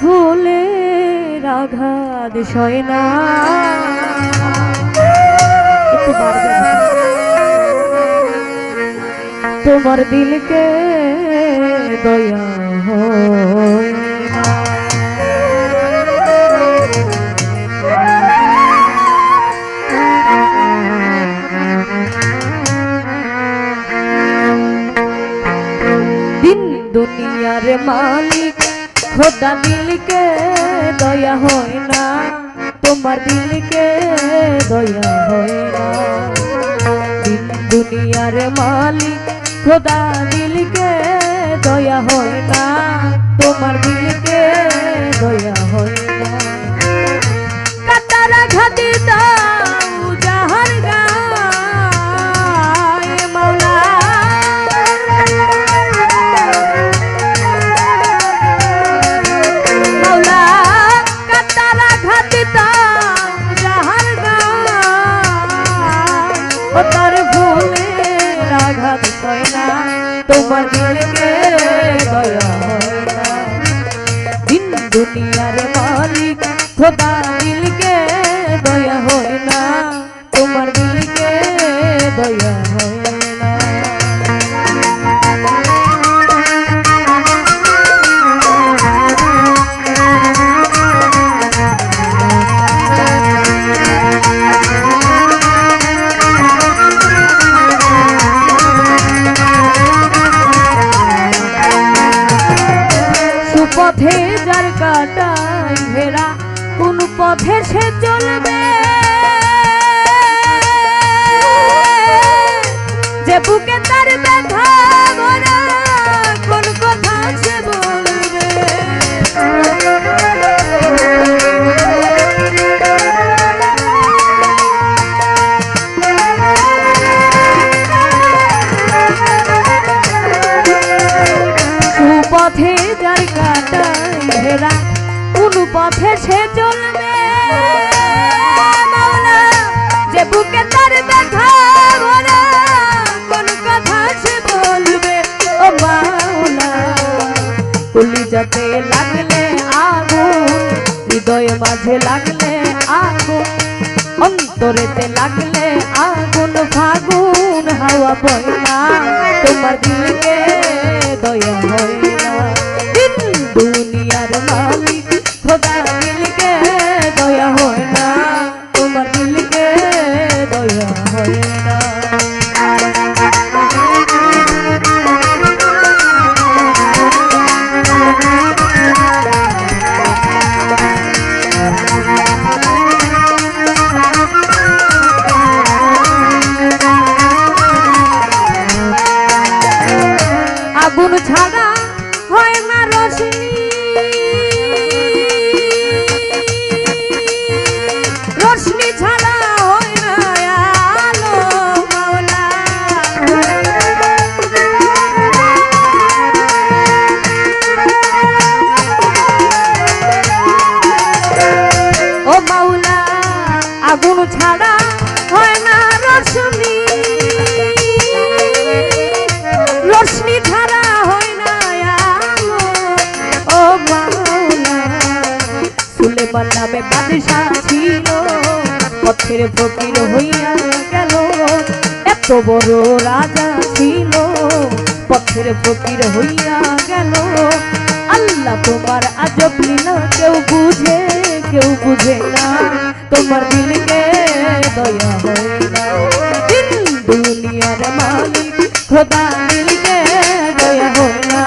ভুলের আঘাত সয় না। তোমার দিলকে দয়া হয় না। দিন দুনিয়ার মালিক খোদা দিলকে দয়া হয় না। তোমার দিলকে দয়া হয় না। দিন দুনিয়ার মালিক খোদা দিলকে দয়া হয় না। তোমার দিলকে দয়া হয় না। কাটারা ঘাটি দাও যাহার গায়ে মাওলা, মাওলা কাটারা ঘাটি দাও যাহার গায়ে, ও তার ভুলের আঘাত সয় না। তোমার দিলকে দয়া হয় না। দিন দুনিয়ার মালিক খোদা দিলকে দয়া হয় না। তোমার দিলকে দয়া হয় না। পথে যার কাটাই ঘেরা কোন পথে সে চলবে, যে বুকে তার ব্যথা ভরা কোন কথা সে বলবে। পথে যার কাটাই ঘেরা কোন পথে সে চলবে, মাওলা যে বুকে তার ব্যথা ভরা কোন কথা সে বলবে। ও মাওলা কলিজাতে লাগলে আগুন, হৃদয় মাঝে লাগলে আগুন, অন্তরেতে লাগলে আগুন, ফাগুন হাওয়া বয় না। তোমার দিলকে দয়া হয় না। দিন দুনিয়ার মালিক খোদা দিলকে দয়া হয় না। তোমার দিলকে দয়া হয় না। আগুন ছাড়া হয় না রোশনি, রোশনি ছাড়া হয় না আলো, মাওলা ও মাওলা আগুন ছাড়া হয় না রোশনি, রোশনি ছাড়া হয় না আলো। ও মাওলা সুলেমান নামে বাদশা ছিল, পথের ফকির হইয়া গেল। এত বড় রাজা ছিল, পথের ফকির হইয়া গেল। আল্লাহ তোমার আজব লীলা কেউ বুঝে কেউ বুঝে না। তোমার দিলকে দয়া হয় না। দিন দুনিয়ার মালিক খোদা দিলকে দয়া হয় না।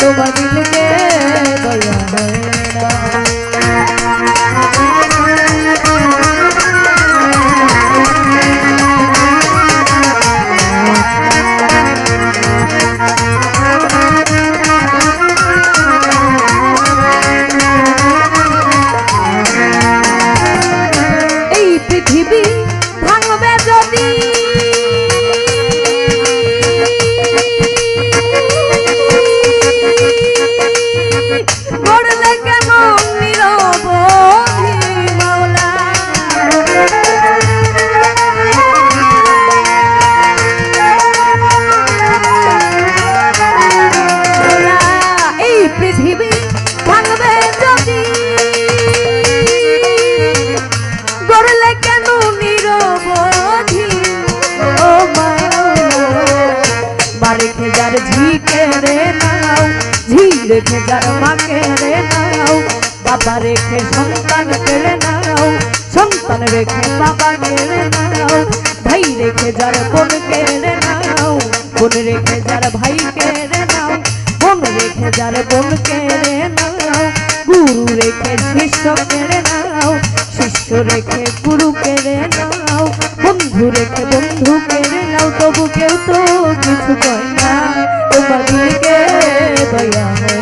তোমার দিলকে দয়া হয় না। এই পৃথিবী ভাঙবে যদি, গড়লে কেমন নিরবধি মাওলা। এই পৃথিবী ভাঙবে যদি, রেখে যার মা কেড়ে নাও, বাবা রেখে সন্তান কেড়ে নাও, সন্তান রেখে বাবা কেড়ে নাও, ভাই রেখে যার বোন কেড়ে নাও, বোন রেখে যার ভাই কেড়ে নাও, বোন রেখে যার বোন কেড়ে নাও, গুরু রেখে শিষ্য কেড়ে নাও, শিষ্য রেখে গুরু কেড়ে নাও, বন্ধু রেখে বন্ধু কেড়ে নাও, তবু কেউ তো কিছু কয় না, তোমার দিলকে দয়া হয়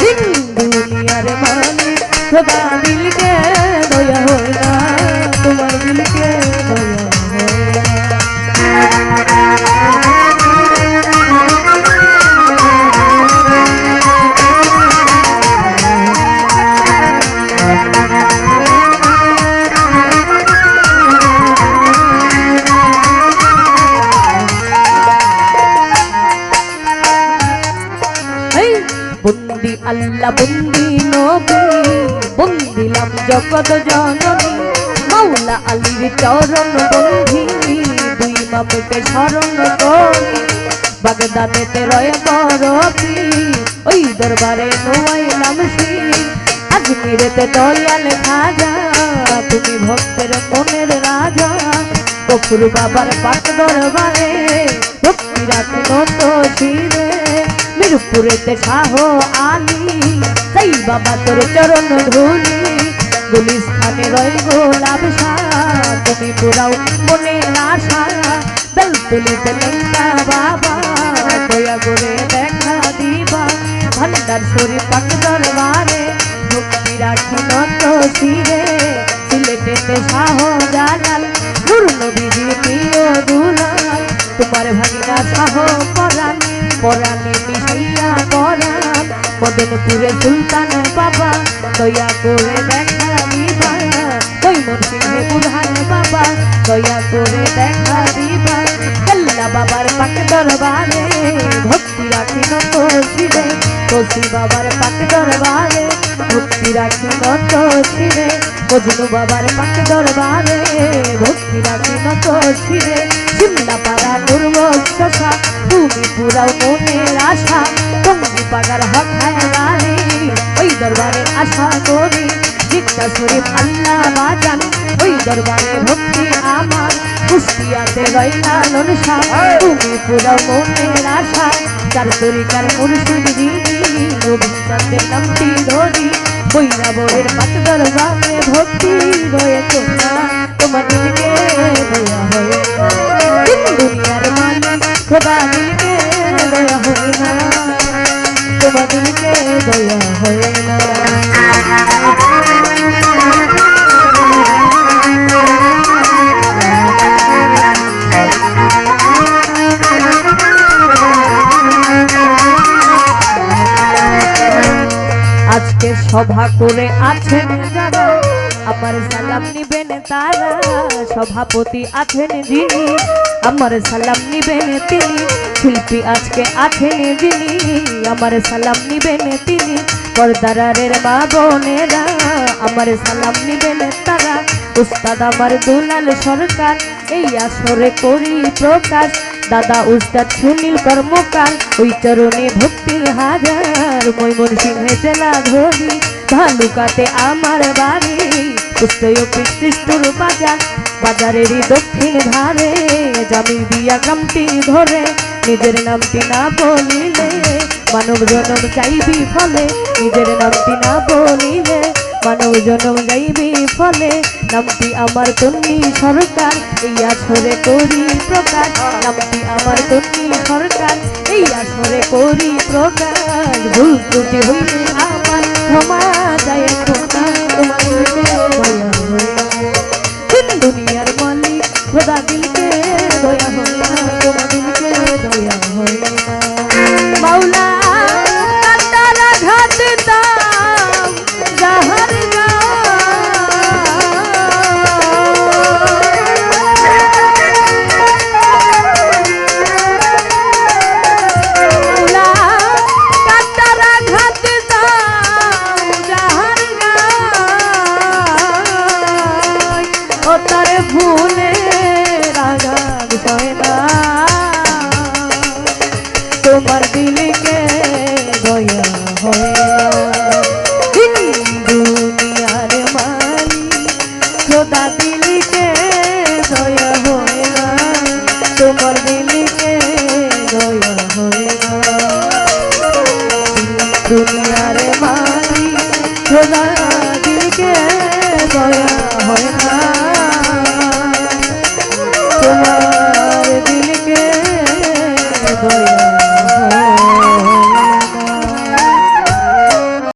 দিন দুনিয়ার মালিক খোদা দিলকে দয়া হয় না, তোমার দিলকে দয়া হয় না। বন্দি আল্লাহ বন্দি নবী বন্দিলাম জগৎ জননী, মাওলা আলীর চরণ বন্ধি দুই মাপকে স্মরণ করি, বাগদাদেতে রয় বরফি ওই দরবারে নোয়াইলাম শির, আজমিরেতে দয়াল খাজা তুমি ভক্তের মনের রাজা, গফুর বাবার পাক দরবারে ভক্তি রাখি নত শিরে, মিরপুরেতে শাহ আলী সেই বাবা তোর চরণ ধুলি, গুলিস্তানে রয় গোলাপ শাহ তুমি পুরাও মনের আশা, বেলতলিতে লেঙ্কা বাবা দয়া করে দেখা দিবা, ভান্ডার শরীফ পাক দরবারে ভক্তি রাখি নত শিরে, সিলেটেতে শাহ জালাল নূর নবীজির প্রিয় দুলাল, তোমার ভাগিনা শাহ পরাণ পরাণে মিশাইয়া পরাণ, মদনপুরে সুলতান বাবা দয়া করে দেখা দিবা, ময়মনসিংহে বুরহান বাবা দয়া করে দেখা দিবা, কেল্লা বাবার পাক দরবারে ভক্তি রাখি নত শিরে, তুলসী বাবার পাক দরবারে ভক্তি রাখি নত শিরে, মজনু বাবার পাক দরবারে ভক্তি রাখি নত শিরে, সিমলা পাড়া দুর্বশা তুমি পুরাও মনের আশা, টঙ্গি পাগার হক গাড়ি ওই দরবারে আশা করি, জিজ্ঞা শরীফ আল্লাহ বাজান ওই দরবারে ভক্তি আমার, কুষ্টিয়াতে রয়না ননসা তুমি পুরাও মনের আশা, চার তরিকার মুর্শিদ দিদি রবীন্দ্রের নামটি ধরি, বইরা বইয়ের পাক দরবারে ভক্তি রয়েছে না, তোমার দিলকে দয়া হয় দুনিয়ার মালিক খোদা দিলকে দয়া হয় না, তোমার দিলকে দয়া হয় না। আজকে সভা করে আছেন যারা আমার সালাম নিবেন তারা, সভাপতি আছেন যিনি আমার সালাম নিবেন তিনি, শিল্পী আজকে আছেন যিনি আমার সালাম নিবেন তিনি, পর্দারের মা বোনেরা আমার সালাম নিবেন তারা, উস্তাদ আমার দুলাল সরকার এই আসরে করি প্রকাশ, দাদা উস্তাদ সুনীল কর্মকার ওই চরণে ভক্তির হাজার, ময়মনসিংহে জেলা ধরি ভালুকাতে আমার বাড়ি, উত্তর কৃষ্ণুর বাজার বাজারেরই দক্ষিণ ধারে, জামিল দিয়া গ্রামটি ধরে নিজের নামটি না বলিলে মানব জনম চাইবি ফলে, নিজের নামটি না বলিলে মানব জনম যাইবি ফলে, নামটি আমার তন্নি সরকার এই আসরে করি প্রকাশ, নামটি আমার তন্নি সরকার এই আসরে করি প্রকাশ, ভুল ত্রুটি হইলে আমার ক্ষমা যায় খোদা, তোমার দুনিয়ার মালিক খোদা দিলকে দয়া হয় না, তোমার দিলকে দয়া হয় না, মাওলা কান্দারা ঘাট দাম যাহার না